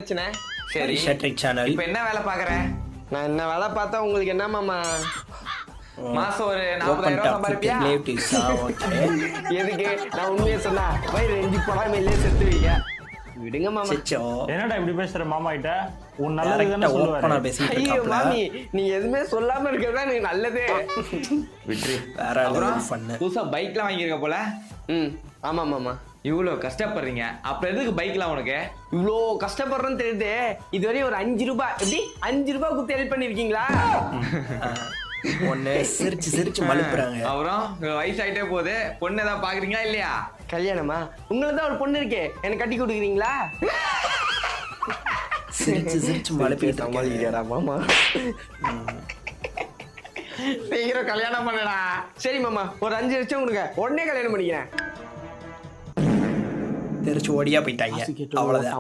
பிரச்சனை? சரி ஷட்ரிக் சேனல். இப்போ என்ன வேலை பாக்குற? நான் என்ன வேலை பார்த்தா உங்களுக்கு என்ன மாமா? மாசம் ஒரு ஓபன் 40,000 டாப் சம்பாதிப்பியா? ரிலேட்டிவ்ஸ். ஓகே. எதுக்கு? நான் உண்மையை சொன்னா வயிறு எஞ்சி போடாம இல்லையே செத்து வைங்க. விடுங்க மாமா. சிச்சோ. என்னடா இப்படி பேசுற மாமா கிட்ட? உன் நல்லது தானே கரெக்ட்டா ஓபனா சொல்லுவாரு. பேசிட்டு ஐயோ இருக்காப்ல. மாமி, நீங்க எதுவுமே சொல்லாம இருக்கிறதா எனக்கு நல்லதே. விட்ரு. வேற அப்புறம் லெவல் ஃபன். புதுசா பைக்லாம் வாங்கியிருக்க போல. ஆமா மாமா. இவ்வளோ கஷ்டப்படுறீங்க, அப்புறம் எதுக்கு பைக்லாம் உனக்கு? இவ்வளோ கஷ்டப்படுறேன்னு தெரியுது. இதுவரையும் ஒரு 5 ரூபாய் எப்படி 5 ரூபாய் குத்து ஹெல்ப் பண்ணிருக்கீங்களா? ஒண்ணு சிரிச்சு சிரிச்சு மழுப்புறாங்க. அப்புறம் வயசாயிட்டே போகுது, பொண்ணு ஏதாவது பாக்குறீங்களா இல்லையா? கல்யாணமா? உங்களுக்கு தான் ஒரு பொண்ணு இருக்கே, எனக்கு கட்டி கொடுக்குறீங்களா? சிரிச்சு சிரிச்சு மழுப்பிட்டு சமாளிக்கிறா மாமா. சீக்கிரம் கல்யாணம் பண்ணடா. சரி மாமா, ஒரு 5 லட்சம் கொடுங்க, உடனே கல்யாணம் பண்ணிக்கிறேன். தெரிச்சு ஓடியா போயிட்டாங்க. அவ்வளவுதான்.